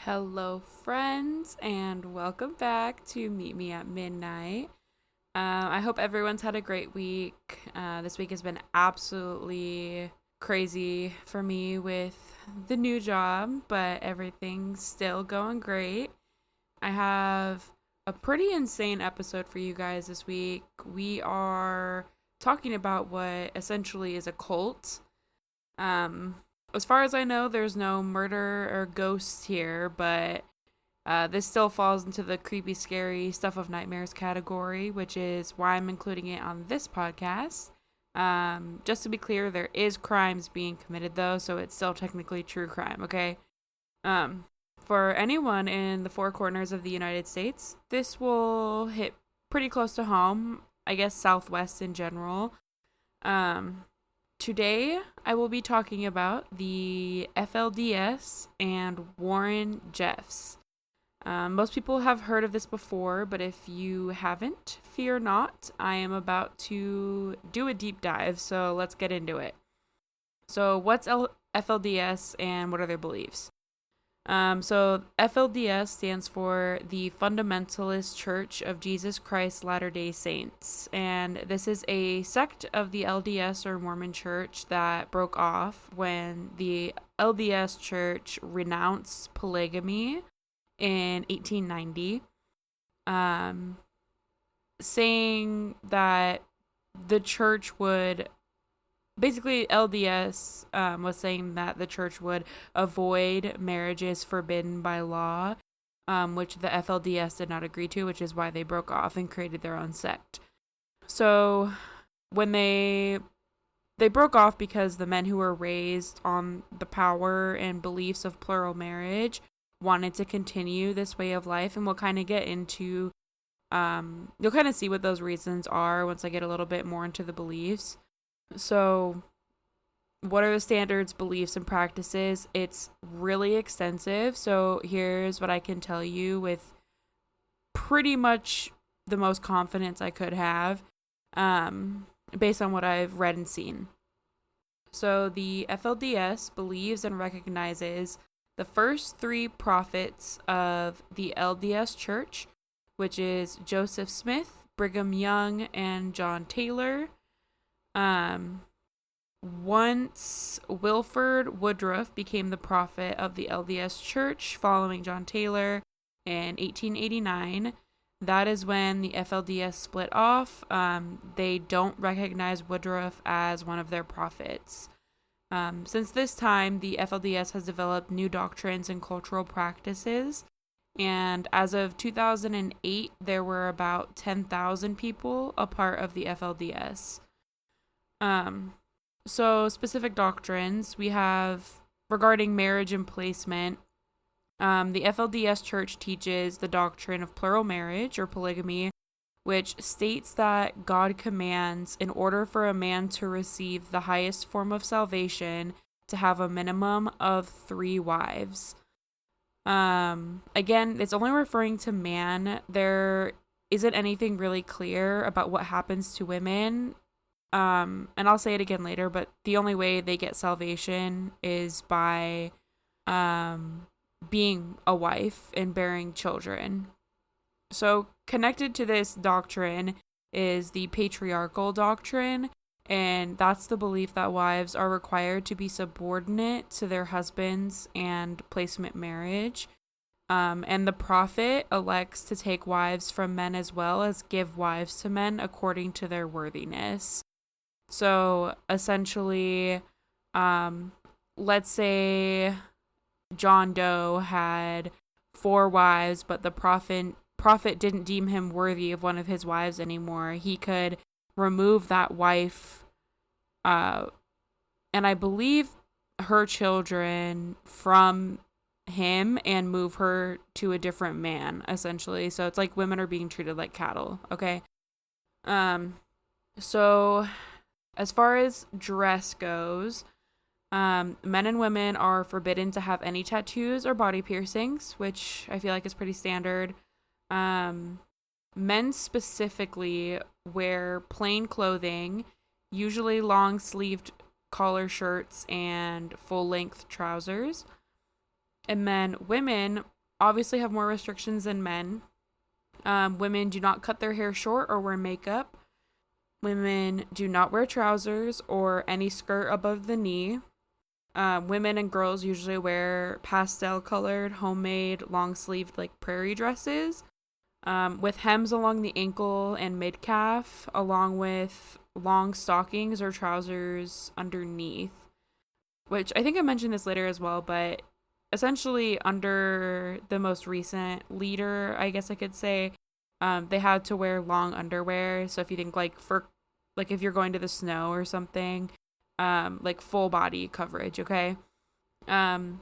Hello, friends, and welcome back to Meet Me at Midnight. I hope everyone's had a great week. This week has been absolutely crazy for me with the new job, but everything's still going great. I have a pretty insane episode for you guys this week. We are talking about what essentially is a cult. Um, as far as I know, there's no murder or ghosts here, but this still falls into the creepy, scary stuff of nightmares category, which is why I'm including it on this podcast. Just to be clear, there is crimes being committed though, so it's still technically true crime, okay? Um, for anyone in the four corners of the United States, this will hit pretty close to home, I guess Southwest in general. Um, Today, I will be talking about the FLDS and Warren Jeffs. Most people have heard of this before, but if you haven't, fear not. I am about to do a deep dive, so let's get into it. So, what's FLDS and what are their beliefs? So FLDS stands for the Fundamentalist Church of Jesus Christ Latter-day Saints, and this is a sect of the LDS or Mormon Church that broke off when the LDS Church renounced polygamy in 1890, saying that the church would basically LDS was saying that the church would avoid marriages forbidden by law, which the FLDS did not agree to, which is why they broke off and created their own sect. So when they broke off because the men who were raised on the power and beliefs of plural marriage wanted to continue this way of life, and we'll kind of get into you'll kind of see what those reasons are once I get a little bit more into the beliefs. So, what are the standards, beliefs, and practices? It's really extensive. So, here's what I can tell you with pretty much the most confidence I could have, based on what I've read and seen. So, the FLDS believes and recognizes the first three prophets of the LDS Church, which is Joseph Smith, Brigham Young, and John Taylor. Once Wilford Woodruff became the prophet of the LDS Church following John Taylor in 1889, that is when the FLDS split off. They don't recognize Woodruff as one of their prophets. Since this time, the FLDS has developed new doctrines and cultural practices, and as of 2008, there were about 10,000 people a part of the FLDS. So specific doctrines we have regarding marriage and placement. The FLDS Church teaches the doctrine of plural marriage or polygamy, which states that God commands, in order for a man to receive the highest form of salvation, to have a minimum of 3 wives. Again, it's only referring to man. There isn't anything really clear about what happens to women. And I'll say it again later, but the only way they get salvation is by being a wife and bearing children. So connected to this doctrine is the patriarchal doctrine, and that's the belief that wives are required to be subordinate to their husbands and placement marriage. And the prophet elects to take wives from men as well as give wives to men according to their worthiness. So essentially, let's say John Doe had 4 wives, but the prophet didn't deem him worthy of one of his wives anymore. He could remove that wife, and I believe her children from him and move her to a different man, essentially. So it's like women are being treated like cattle, okay? So as far as dress goes, men and women are forbidden to have any tattoos or body piercings, which I feel like is pretty standard. Men specifically wear plain clothing, usually long-sleeved collar shirts and full-length trousers. And then women obviously have more restrictions than men. Women do not cut their hair short or wear makeup. Women do not wear trousers or any skirt above the knee. Women and girls usually wear pastel-colored, homemade, long-sleeved, like prairie dresses, with hems along the ankle and mid-calf, along with long stockings or trousers underneath, which I think I mentioned this later as well, but essentially under the most recent leader, I guess I could say, they had to wear long underwear. So if you think like if you're going to the snow or something, like full body coverage, okay? And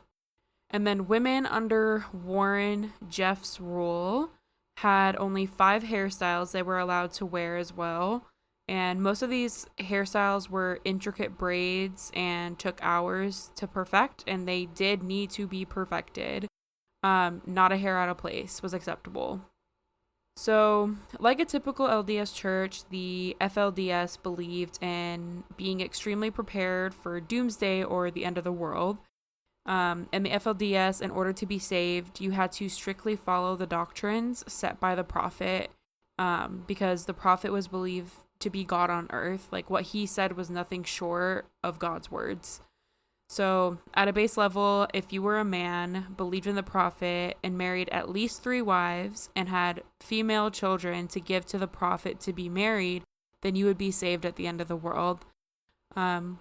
then women under Warren Jeff's rule had only 5 hairstyles they were allowed to wear as well. And most of these hairstyles were intricate braids and took hours to perfect, and they did need to be perfected. Not a hair out of place was acceptable. So, like a typical LDS church, the FLDS believed in being extremely prepared for doomsday or the end of the world. And the FLDS, in order to be saved, you had to strictly follow the doctrines set by the prophet, because the prophet was believed to be God on earth. Like, what he said was nothing short of God's words. So, at a base level, if you were a man, believed in the prophet, and married at least 3 wives, and had female children to give to the prophet to be married, then you would be saved at the end of the world. And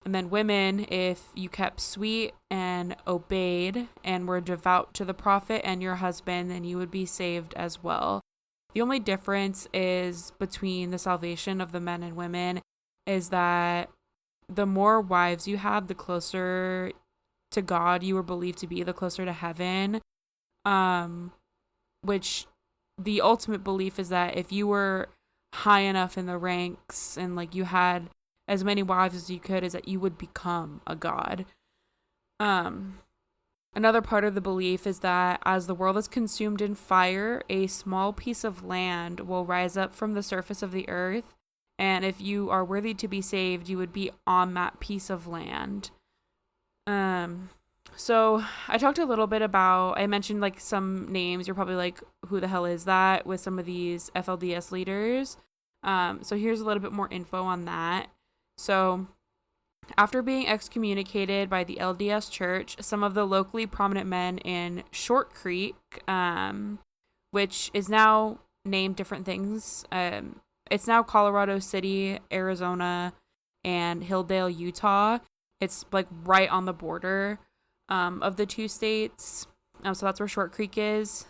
then women, if you kept sweet and obeyed and were devout to the prophet and your husband, then you would be saved as well. The only difference is between the salvation of the men and women is that the more wives you had, the closer to God you were believed to be, the closer to heaven. Which the ultimate belief is that if you were high enough in the ranks and like you had as many wives as you could, is that you would become a god. Another part of the belief is that as the world is consumed in fire, a small piece of land will rise up from the surface of the earth. And if you are worthy to be saved, you would be on that piece of land. So I talked a little bit about, I mentioned like some names. You're probably like, who the hell is that, with some of these FLDS leaders. So here's a little bit more info on that. So after being excommunicated by the LDS Church, some of the locally prominent men in Short Creek, which is now named different things, it's now Colorado City, Arizona, and Hilldale, Utah. It's like right on the border of the 2 states. So that's where Short Creek is.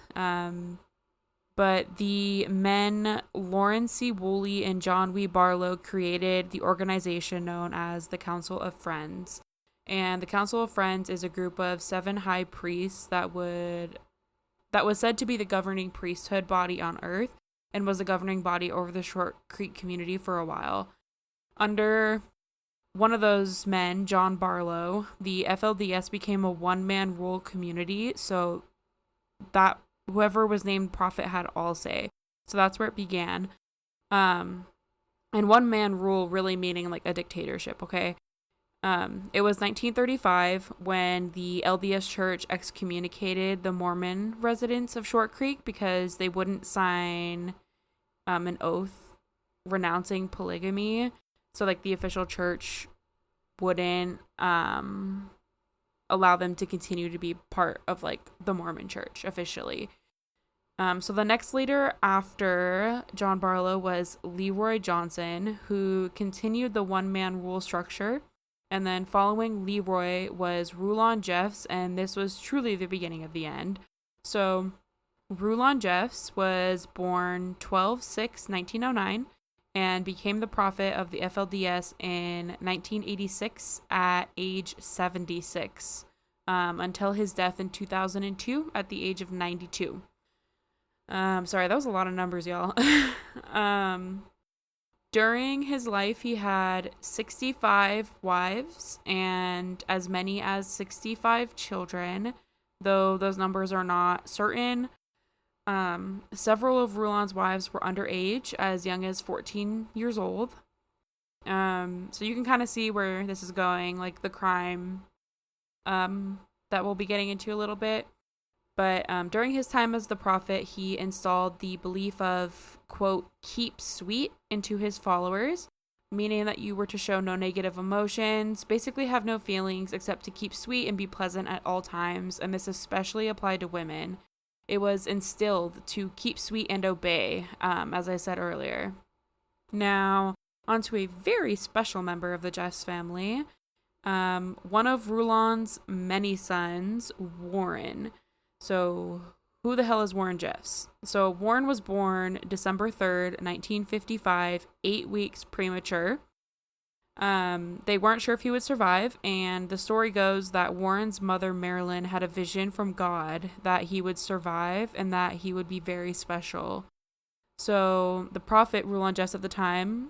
But the men Lauren C. Woolley and John W. Barlow created the organization known as the Council of Friends. And the Council of Friends is a group of 7 high priests that was said to be the governing priesthood body on earth and was the governing body over the Short Creek community for a while. Under one of those men, John Barlow, the FLDS became a one-man rule community, so that whoever was named prophet had all say. So that's where it began. And one-man rule really meaning like a dictatorship, okay? It was 1935 when the LDS Church excommunicated the Mormon residents of Short Creek because they wouldn't sign an oath renouncing polygamy. So like the official church wouldn't allow them to continue to be part of like the Mormon church officially. So the next leader after John Barlow was Leroy Johnson, who continued the one-man rule structure. And then following Leroy was Rulon Jeffs, and this was truly the beginning of the end. So Rulon Jeffs was born 12/6/1909 and became the prophet of the FLDS in 1986 at age 76, until his death in 2002 at the age of 92. Sorry, that was a lot of numbers, y'all. During his life, he had 65 wives and as many as 65 children, though those numbers are not certain. Several of Rulon's wives were underage, as young as 14 years old. So you can kind of see where this is going, like the crime that we'll be getting into a little bit. But during his time as the prophet, he installed the belief of, quote, keep sweet into his followers, meaning that you were to show no negative emotions, basically have no feelings except to keep sweet and be pleasant at all times. And this especially applied to women. It was instilled to keep sweet and obey, as I said earlier. Now, onto a very special member of the Jeffs family. One of Rulon's many sons, Warren. So, who the hell is Warren Jeffs? So, Warren was born December 3rd, 1955, 8 weeks premature. They weren't sure if he would survive, and the story goes that Warren's mother, Marilyn, had a vision from God that he would survive and that he would be very special. So, the prophet, Rulon Jeffs at the time,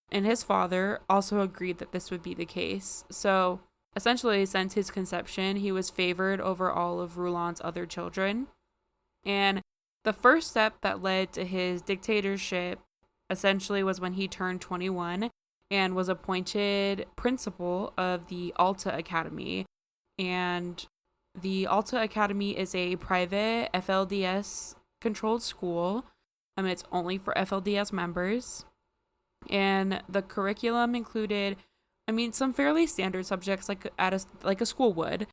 and his father also agreed that this would be the case. So, essentially, since his conception, he was favored over all of Rulon's other children. And the first step that led to his dictatorship essentially was when he turned 21 and was appointed principal of the Alta Academy. And the Alta Academy is a private FLDS controlled school. It's only for FLDS members. And the curriculum included, some fairly standard subjects like a school would.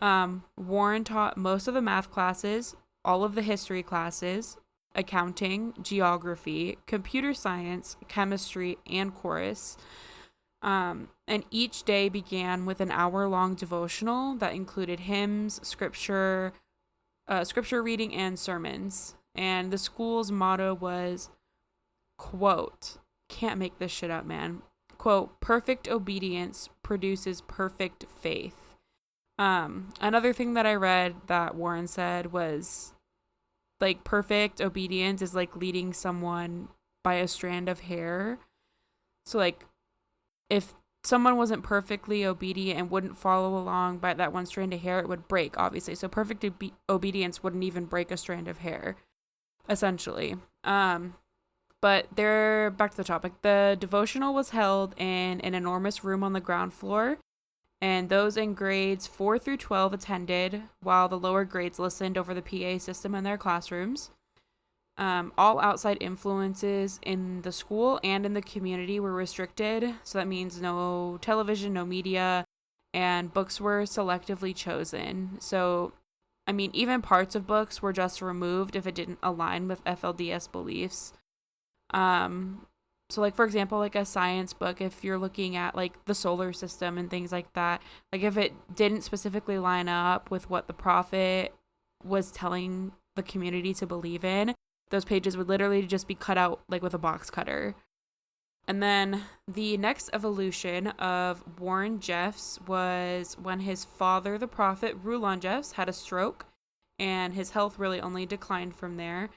Warren taught most of the math classes, all of the history classes, accounting, geography, computer science, chemistry, and chorus. And each day began with an hour-long devotional that included hymns, scripture reading, and sermons. And the school's motto was, quote, can't make this shit up, man. Quote, perfect obedience produces perfect faith. Another thing that I read that Warren said was, like, perfect obedience is like leading someone by a strand of hair. So, like, if someone wasn't perfectly obedient and wouldn't follow along by that one strand of hair, it would break, obviously. So perfect obedience wouldn't even break a strand of hair, essentially. But they're back to the topic. The devotional was held in an enormous room on the ground floor, and those in grades 4 through 12 attended, while the lower grades listened over the PA system in their classrooms. All outside influences in the school and in the community were restricted, so that means no television, no media, and books were selectively chosen. So, even parts of books were just removed if it didn't align with FLDS beliefs. So, like, for example, like a science book, if you're looking at, like, the solar system and things like that, like, if it didn't specifically line up with what the prophet was telling the community to believe in, those pages would literally just be cut out, like, with a box cutter. And then the next evolution of Warren Jeffs was when his father, the prophet, Rulon Jeffs, had a stroke, and his health really only declined from there.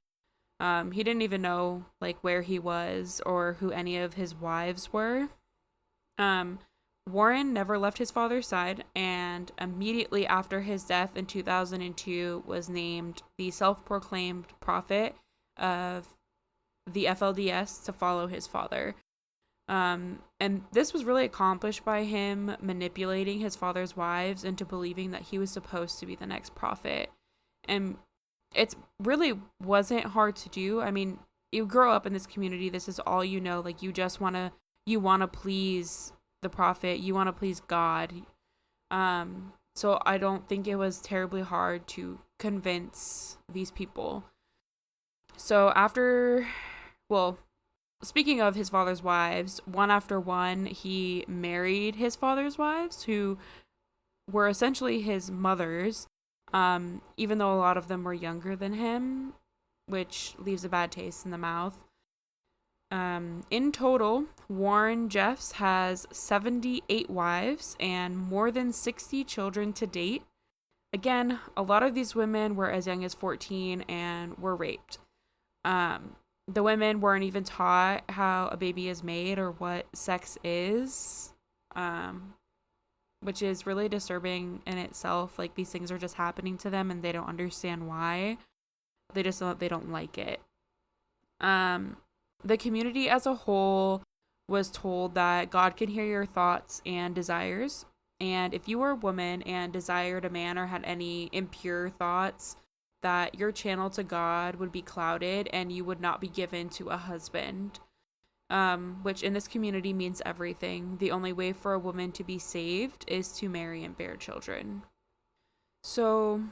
He didn't even know, like, where he was or who any of his wives were. Warren never left his father's side, and immediately after his death in 2002 was named the self-proclaimed prophet of the FLDS to follow his father. And this was really accomplished by him manipulating his father's wives into believing that he was supposed to be the next prophet. And it really wasn't hard to do. You grow up in this community, this is all you know, like, you want to please the prophet, you want to please God. So I don't think it was terribly hard to convince these people. So speaking of his father's wives, one after one, he married his father's wives, who were essentially his mothers. Even though a lot of them were younger than him, which leaves a bad taste in the mouth. In total, Warren Jeffs has 78 wives and more than 60 children to date. Again, a lot of these women were as young as 14 and were raped. The women weren't even taught how a baby is made or what sex is. Which is really disturbing in itself. Like, these things are just happening to them and they don't understand why. They don't like it. The community as a whole was told that God can hear your thoughts and desires. And if you were a woman and desired a man or had any impure thoughts, that your channel to God would be clouded and you would not be given to a husband, which in this community means everything. The only way for a woman to be saved is to marry and bear children. So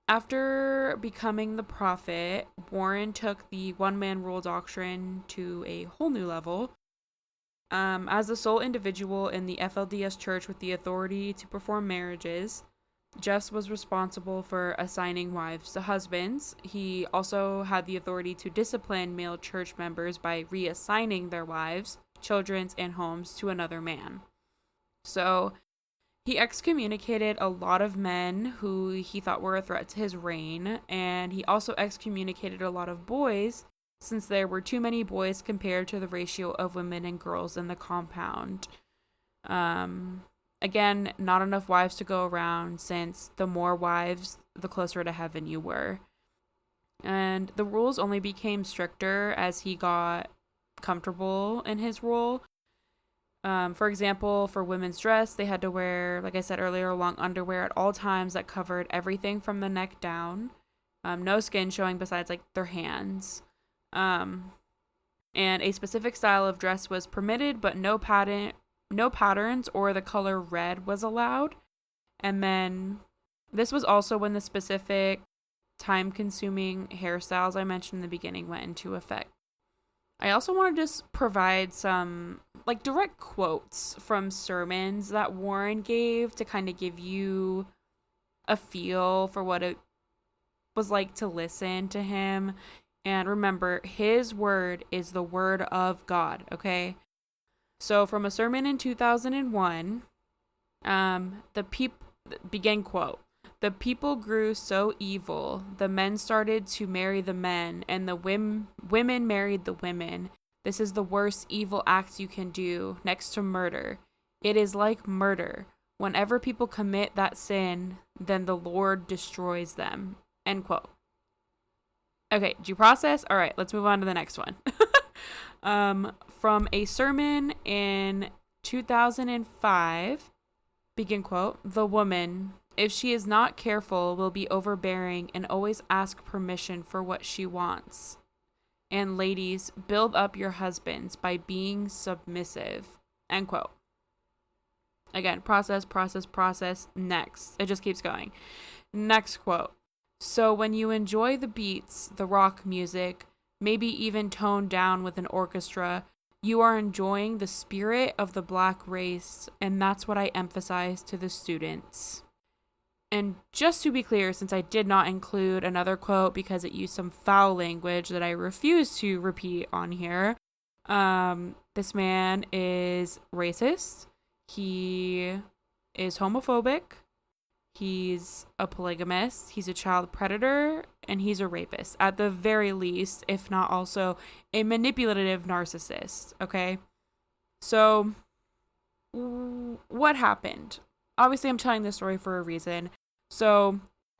after becoming the prophet, Warren took the one-man rule doctrine to a whole new level. As the sole individual in the FLDS church with the authority to perform marriages, Jess was responsible for assigning wives to husbands. He also had the authority to discipline male church members by reassigning their wives, children, and homes to another man. So he excommunicated a lot of men who he thought were a threat to his reign, and he also excommunicated a lot of boys since there were too many boys compared to the ratio of women and girls in the compound. Again, not enough wives to go around, since the more wives, the closer to heaven you were. And the rules only became stricter as he got comfortable in his role. For example, for women's dress, they had to wear, like I said earlier, long underwear at all times that covered everything from the neck down. No skin showing besides like their hands. And a specific style of dress was permitted, but no patterns or the color red was allowed. And then this was also when the specific time-consuming hairstyles I mentioned in the beginning went into effect. I also want to just provide some like direct quotes from sermons that Warren gave to kind of give you a feel for what it was like to listen to him. And remember, his word is the word of God, okay? So from a sermon in 2001, begin quote, "The people grew so evil, the men started to marry the men, and the women married the women. This is the worst evil act you can do, next to murder. It is like murder. Whenever people commit that sin, then the Lord destroys them." End quote. Okay, did you process? All right, let's move on to the next one. From a sermon in 2005, begin quote, "The woman, if she is not careful, will be overbearing and always ask permission for what she wants. And ladies, build up your husbands by being submissive." End quote. Again, process. Next. It just keeps going. Next quote. "So when you enjoy the beats, the rock music, maybe even toned down with an orchestra, you are enjoying the spirit of the black race, and that's what I emphasize to the students." And just to be clear, since I did not include another quote because it used some foul language that I refuse to repeat on here, this man is racist. He is homophobic. He's a polygamist. He's a child predator, and he's a rapist. At the very least, if not also a manipulative narcissist, okay? So, what happened? Obviously, I'm telling this story for a reason. So,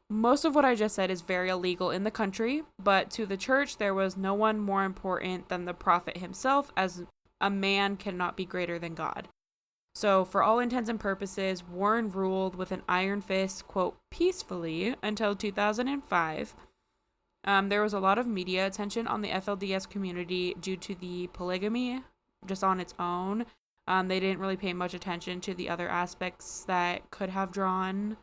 most of what I just said is very illegal in the country, but to the church, there was no one more important than the prophet himself, as a man cannot be greater than God. So, for all intents and purposes, Warren ruled with an iron fist, quote, peacefully until 2005. There was a lot of media attention on the FLDS community due to the polygamy just on its own. They didn't really pay much attention to the other aspects that could have drawn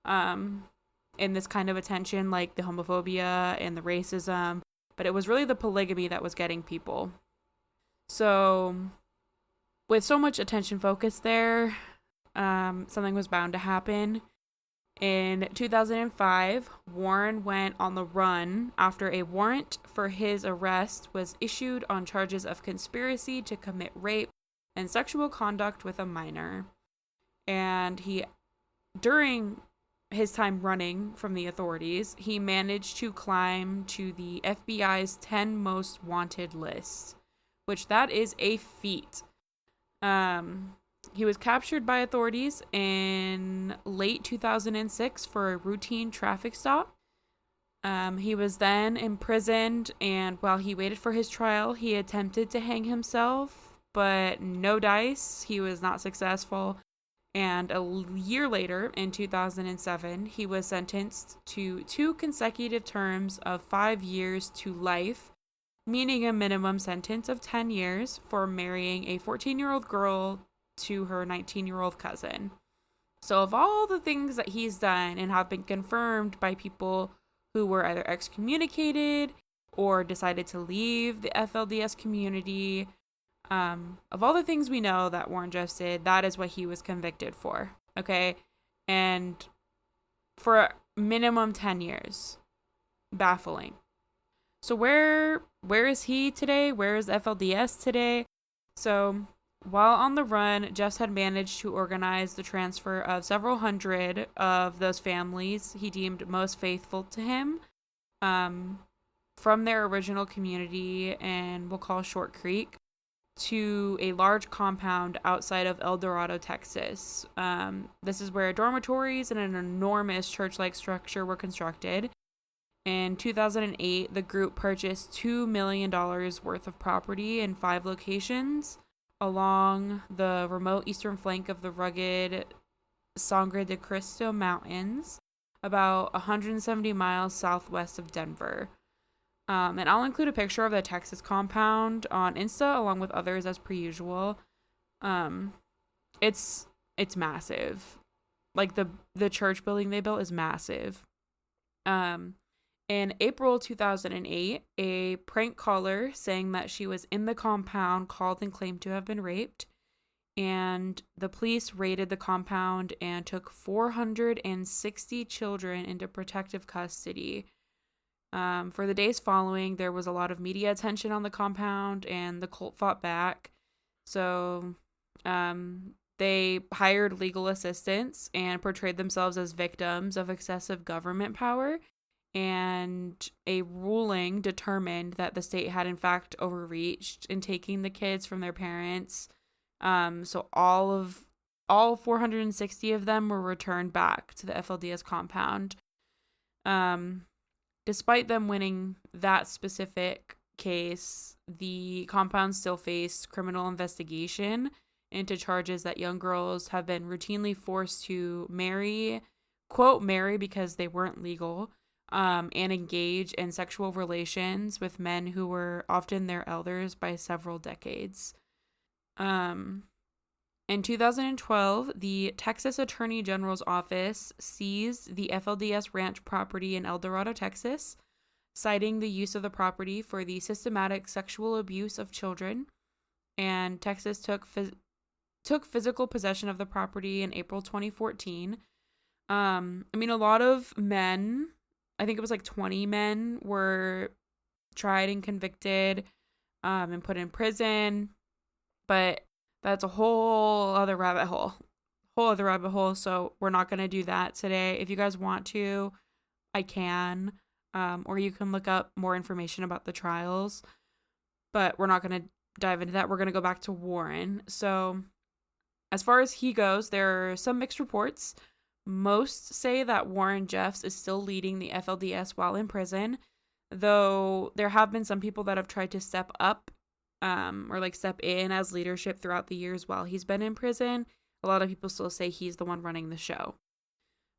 in this kind of attention, like the homophobia and the racism. But it was really the polygamy that was getting people. So, with so much attention focused there, something was bound to happen. In 2005, Warren went on the run after a warrant for his arrest was issued on charges of conspiracy to commit rape and sexual conduct with a minor. And during his time running from the authorities, he managed to climb to the FBI's 10 most wanted list, which that is a feat. He was captured by authorities in late 2006 for a routine traffic stop. He was then imprisoned, and while he waited for his trial, he attempted to hang himself, but no dice. He was not successful, And a year later, in 2007, he was sentenced to 2 consecutive terms of 5 years to life, meaning a minimum sentence of 10 years for marrying a 14-year-old girl to her 19-year-old cousin. So of all the things that he's done and have been confirmed by people who were either excommunicated or decided to leave the FLDS community, of all the things we know that Warren Jeffs did, that is what he was convicted for. Okay? And for a minimum 10 years. Baffling. So where is he today? Where is FLDS today? So while on the run, Jeffs had managed to organize the transfer of several hundred of those families he deemed most faithful to him, from their original community in we'll call Short Creek to a large compound outside of El Dorado, Texas. This is where dormitories and an enormous church-like structure were constructed. In 2008, the group purchased $2 million worth of property in 5 locations along the remote eastern flank of the rugged Sangre de Cristo Mountains, about 170 miles southwest of Denver. And I'll include a picture of the Texas compound on Insta along with others as per usual. It's massive. Like the church building they built is massive. In April 2008, a prank caller saying that she was in the compound called and claimed to have been raped. And the police raided the compound and took 460 children into protective custody. For the days following, there was a lot of media attention on the compound, and the cult fought back. So they hired legal assistance and portrayed themselves as victims of excessive government power. And a ruling determined that the state had in fact overreached in taking the kids from their parents. So all 460 of them were returned back to the FLDS compound. Despite them winning that specific case, the compound still faced criminal investigation into charges that young girls have been routinely forced to marry, quote, marry because they weren't legal, and engage in sexual relations with men who were often their elders by several decades. In 2012, the Texas Attorney General's office seized the FLDS ranch property in El Dorado, Texas, citing the use of the property for the systematic sexual abuse of children. And Texas took physical possession of the property in April 2014. A lot of men, I think it was like 20 men, were tried and convicted and put in prison. But that's a whole other rabbit hole. So we're not going to do that today. If you guys want to, I can. Or you can look up more information about the trials. But we're not going to dive into that. We're going to go back to Warren. So as far as he goes, there are some mixed reports. Most say that Warren Jeffs is still leading the FLDS while in prison, though there have been some people that have tried to step up or step in as leadership throughout the years while he's been in prison. A lot of people still say he's the one running the show.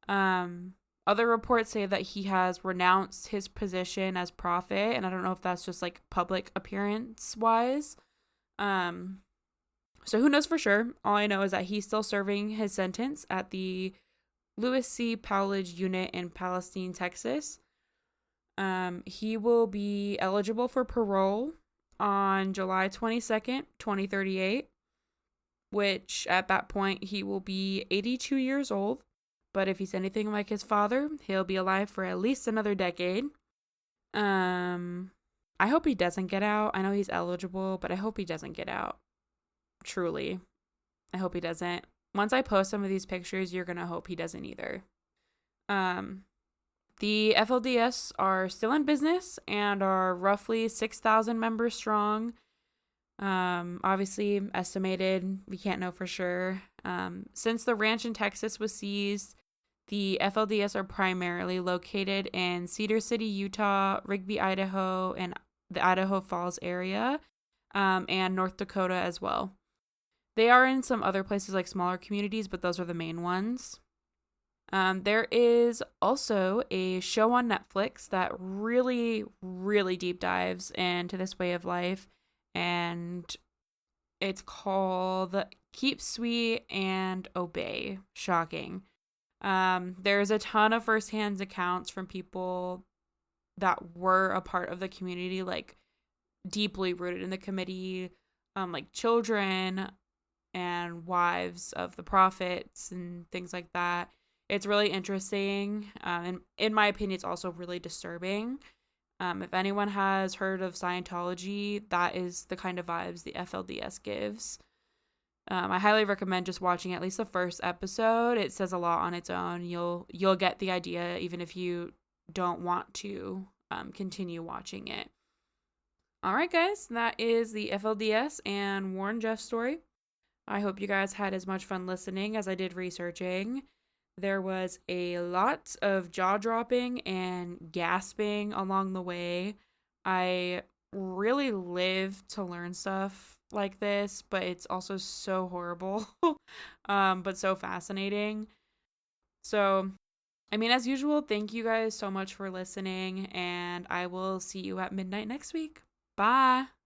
Other reports say that he has renounced his position as prophet, and I don't know if that's just like public appearance wise. So who knows for sure? All I know is that he's still serving his sentence at the Lewis C. Powledge Unit in Palestine, Texas. He will be eligible for parole on July 22nd, 2038, which at that point he will be 82 years old. But if he's anything like his father, he'll be alive for at least another decade. I hope he doesn't get out. I know he's eligible, but I hope he doesn't get out. Truly. I hope he doesn't. Once I post some of these pictures, you're going to hope he doesn't either. The FLDS are still in business and are roughly 6,000 members strong. Obviously estimated, we can't know for sure. Since the ranch in Texas was seized, the FLDS are primarily located in Cedar City, Utah, Rigby, Idaho, and the Idaho Falls area, and North Dakota as well. They are in some other places like smaller communities, but those are the main ones. There is also a show on Netflix that really, really deep dives into this way of life, and it's called Keep Sweet and Obey. Shocking. There's a ton of firsthand accounts from people that were a part of the community, like deeply rooted in the committee, like children and wives of the prophets and things like that. It's really interesting. And in my opinion, it's also really disturbing. If anyone has heard of Scientology, that is the kind of vibes the FLDS gives. I highly recommend just watching at least the first episode. It says a lot on its own. You'll get the idea even if you don't want to continue watching it. All right, guys, that is the FLDS and Warren Jeffs story. I hope you guys had as much fun listening as I did researching. There was a lot of jaw-dropping and gasping along the way. I really live to learn stuff like this, but it's also so horrible, but so fascinating. So, I mean, as usual, thank you guys so much for listening, and I will see you at midnight next week. Bye!